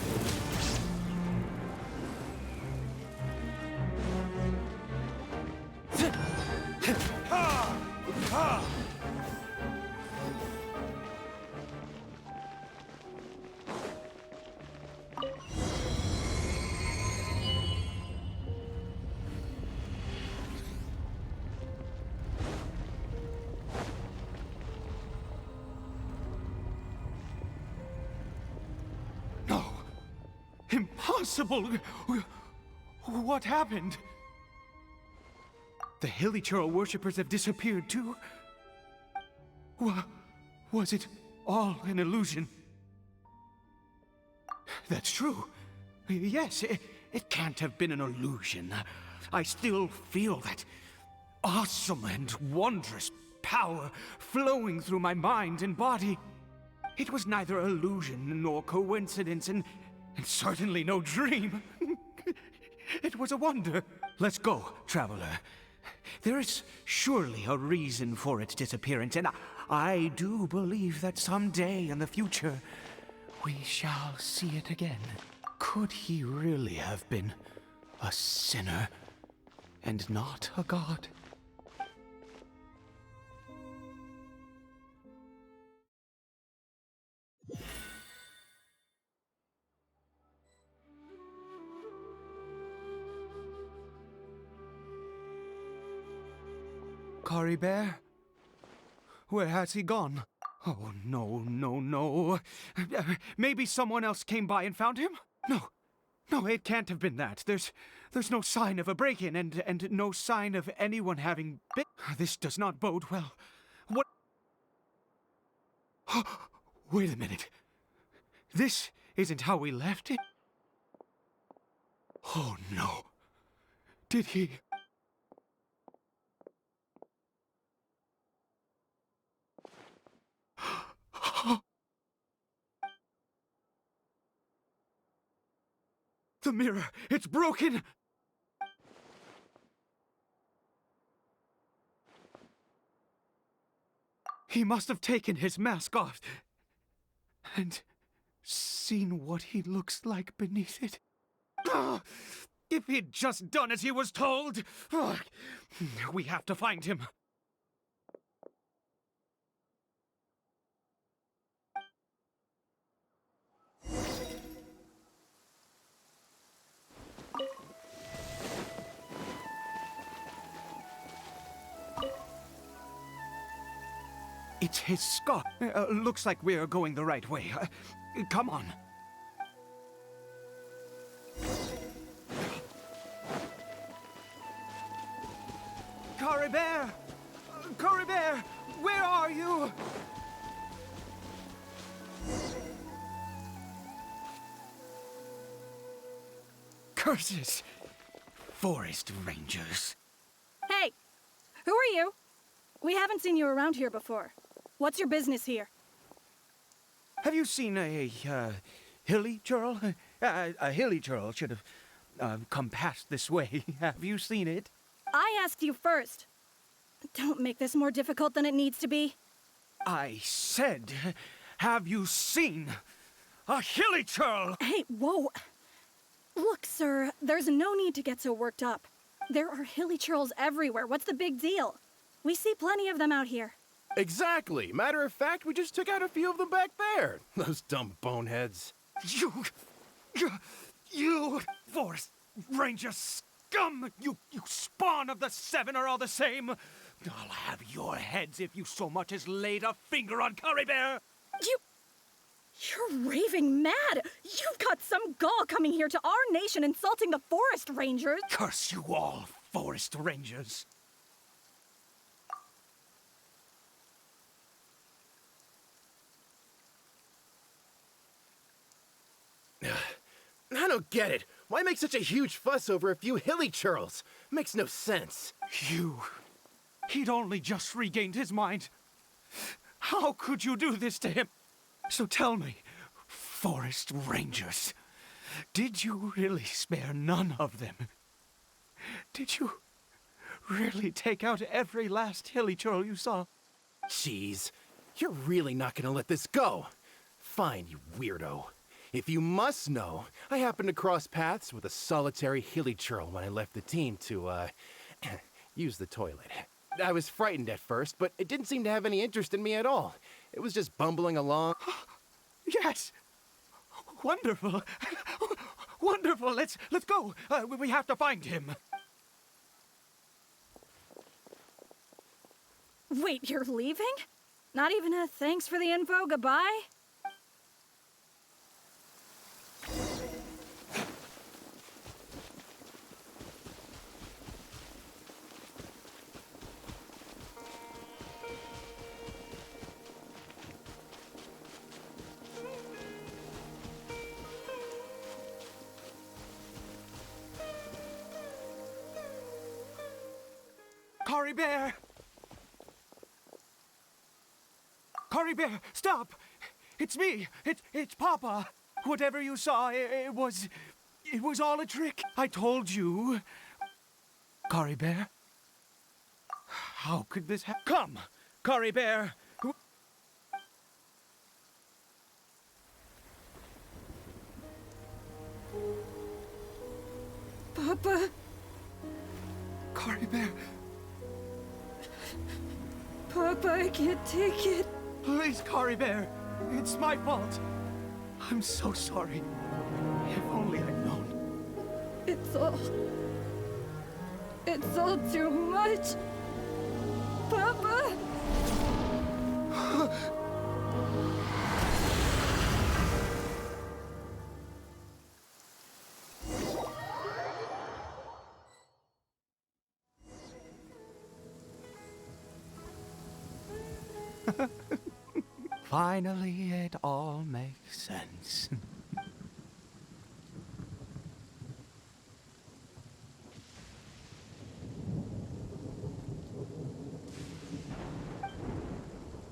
No! Impossible! What happened? The Hilichurl worshippers have disappeared too? Was it all an illusion? That's true. Yes, it can't have been an illusion. I still feel that awesome and wondrous power flowing through my mind and body. It was neither illusion nor coincidence, and certainly no dream. It was a wonder. Let's go, traveler. There is surely a reason for its disappearance, and I do believe that someday in the future, we shall see it again. Could he really have been a sinner and not a god? Caribert? Where has he gone? Oh, no, no, no. Maybe someone else came by and found him? No, it can't have been that. There's no sign of a break-in and no sign of anyone having been... This does not bode well. What... Wait a minute. This isn't how we left it? Oh, no. Did he... The mirror! It's broken! He must have taken his mask off and seen what he looks like beneath it. If he'd just done as he was told! We have to find him. It's his scar. Looks like we're going the right way. Come on. Caribert! Caribert! Where are you? Curses! Forest rangers. Hey! Who are you? We haven't seen you around here before. What's your business here? Have you seen a Hilichurl? A Hilichurl should have come past this way. Have you seen it? I asked you first. Don't make this more difficult than it needs to be. I said, have you seen a Hilichurl? Hey, whoa. Look, sir, there's no need to get so worked up. There are Hilichurls everywhere. What's the big deal? We see plenty of them out here. Exactly. Matter of fact, we just took out a few of them back there. Those dumb boneheads. You Forest Ranger scum! You spawn of the Seven are all the same! I'll have your heads if you so much as laid a finger on CARIBERT! You're raving mad! You've got some gall coming here to our nation insulting the Forest Rangers! Curse you all, Forest Rangers! I don't get it. Why make such a huge fuss over a few hilly churls? Makes no sense. He'd only just regained his mind. How could you do this to him? So tell me, Forest Rangers, did you really spare none of them? Did you really take out every last hilly churl you saw? Jeez, you're really not gonna let this go. Fine, you weirdo. If you must know, I happened to cross paths with a solitary hilly churl when I left the team to, use the toilet. I was frightened at first, but it didn't seem to have any interest in me at all. It was just bumbling along. Yes! Wonderful! Wonderful! Let's go! We have to find him! Wait, you're leaving? Not even a thanks for the info, goodbye? CARIBERT! CARIBERT, stop! It's me! It's Papa! Whatever you saw, it was all a trick. I told you. CARIBERT? How could this happen? Come! CARIBERT! Papa? CARIBERT! Papa, I can't take it. Please, CARIBERT! It's my fault! I'm so sorry. If only I'd known. It's all too much. Papa! Finally, it all makes sense.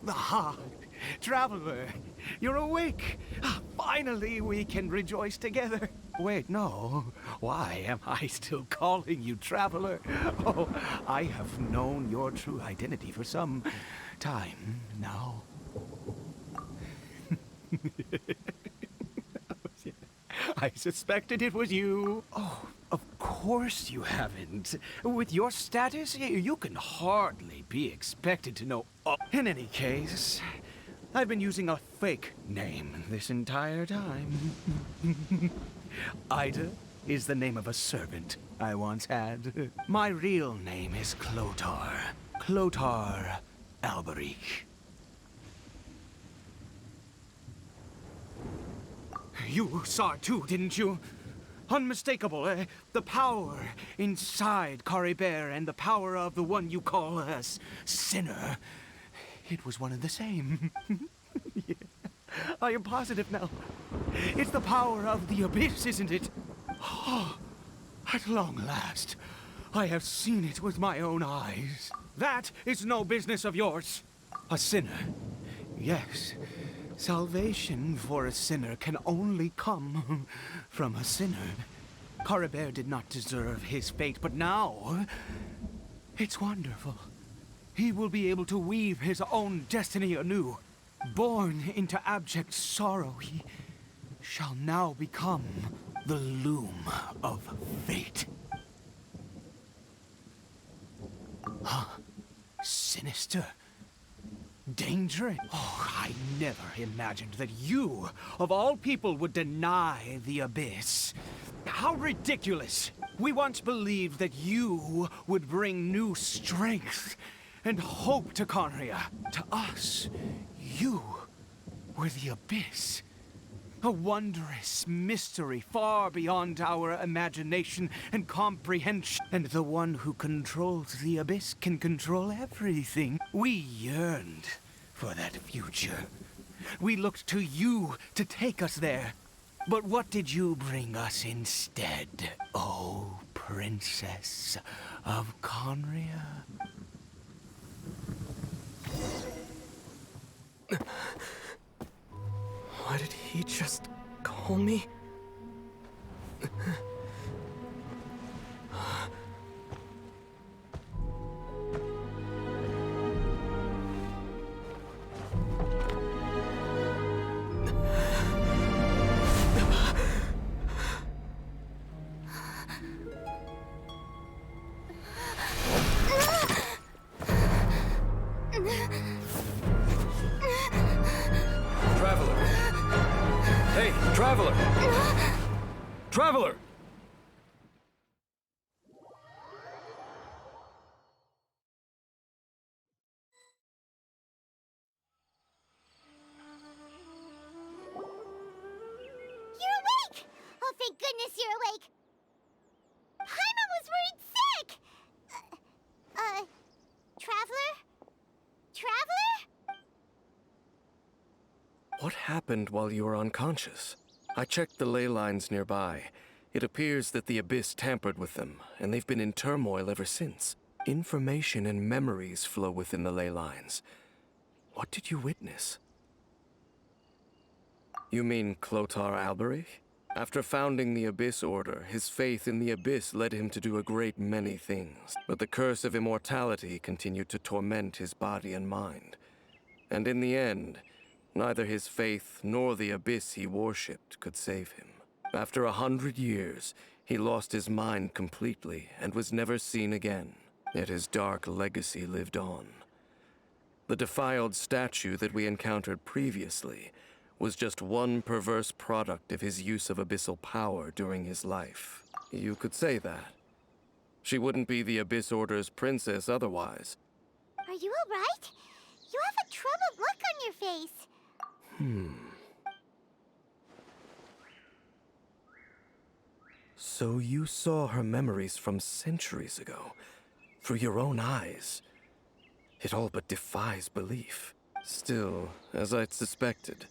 Ah, Traveler, you're awake. Finally, we can rejoice together. Wait, no. Why am I still calling you Traveler? Oh, I have known your true identity for some time now. I suspected it was you. Oh, of course you haven't. With your status, you can hardly be expected to know. In any case, I've been using a fake name this entire time. Ida is the name of a servant I once had. My real name is Clotar. Clotar Alberic. You saw it too, didn't you? Unmistakable, the power inside CARIBERT and the power of the one you call a sinner. It was one and the same. Yeah. I am positive now. It's the power of the abyss, isn't it? Oh, at long last, I have seen it with my own eyes. That is no business of yours. A sinner, yes. Salvation for a sinner can only come from a sinner. CARIBERT did not deserve his fate, but now it's wonderful. He will be able to weave his own destiny anew. Born into abject sorrow, he shall now become the loom of fate. Huh? Sinister. Dangerous? Oh, I never imagined that you, of all people, would deny the Abyss. How ridiculous! We once believed that you would bring new strength and hope to Conria. To us, you were the Abyss. A wondrous mystery far beyond our imagination and comprehension. And the one who controls the Abyss can control everything. We yearned for that future. We looked to you to take us there. But what did you bring us instead, oh Princess of Conria? Why did he just call me? Traveler! Hey, Traveler! Traveler! You're awake! Oh, thank goodness you're awake! Paimon was worried sick! Traveler? Traveler? What happened while you were unconscious? I checked the ley lines nearby. It appears that the Abyss tampered with them, and they've been in turmoil ever since. Information and memories flow within the ley lines. What did you witness? You mean Clotar Alberich? After founding the Abyss Order, his faith in the Abyss led him to do a great many things. But the curse of immortality continued to torment his body and mind. And in the end, neither his faith nor the Abyss he worshipped could save him. After 100 years, he lost his mind completely and was never seen again. Yet his dark legacy lived on. The defiled statue that we encountered previously was just one perverse product of his use of abyssal power during his life. You could say that. She wouldn't be the Abyss Order's princess otherwise. Are you alright? You have a troubled look on your face. So you saw her memories from centuries ago, through your own eyes. It all but defies belief. Still, as I'd suspected,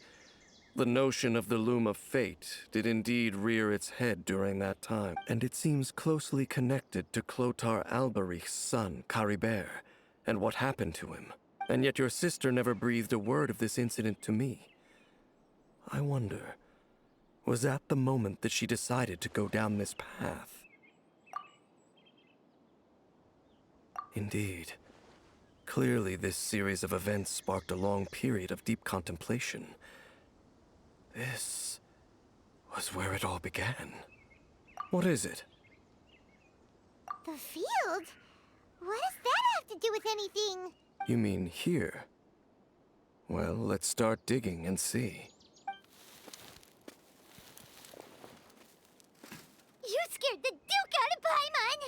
the notion of the Loom of Fate did indeed rear its head during that time, and it seems closely connected to Clotar Alberich's son, CARIBERT, and what happened to him. And yet your sister never breathed a word of this incident to me. I wonder, was that the moment that she decided to go down this path? Indeed. Clearly, this series of events sparked a long period of deep contemplation. This was where it all began. What is it? The field? What does that have to do with anything? You mean here? Well, let's start digging and see. You scared the Duke out of Paimon!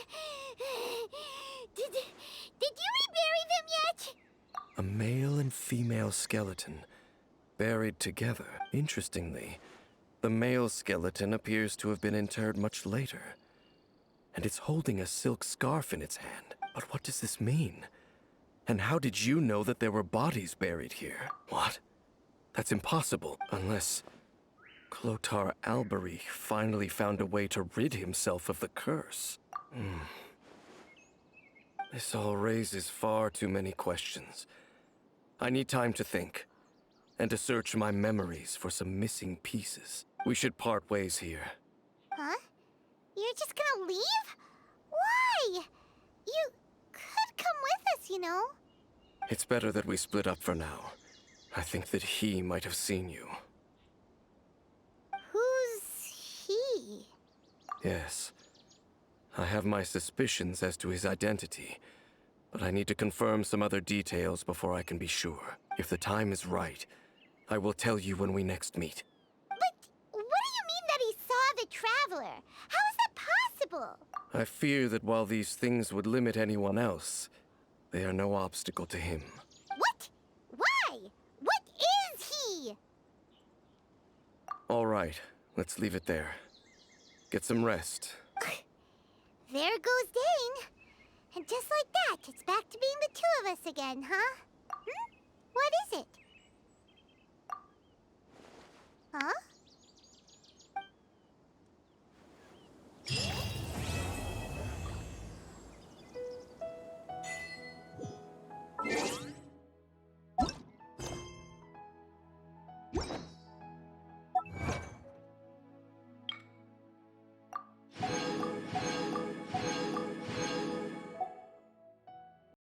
Did you rebury them yet? A male and female skeleton, buried together. Interestingly, the male skeleton appears to have been interred much later. And it's holding a silk scarf in its hand. But what does this mean? And how did you know that there were bodies buried here? What? That's impossible, unless Clotar Alberich finally found a way to rid himself of the curse. This all raises far too many questions. I need time to think, and to search my memories for some missing pieces. We should part ways here. Huh? You're just gonna leave? Why? You could come with us, you know? It's better that we split up for now. I think that he might have seen you. Who's he? Yes. I have my suspicions as to his identity, but I need to confirm some other details before I can be sure. If the time is right, I will tell you when we next meet. But what do you mean that he saw the Traveler? How is that possible? I fear that while these things would limit anyone else, they are no obstacle to him. What? Why? What is he? All right, let's leave it there. Get some rest. There goes Dane. And just like that, it's back to being the two of us again, huh? What is it? Huh?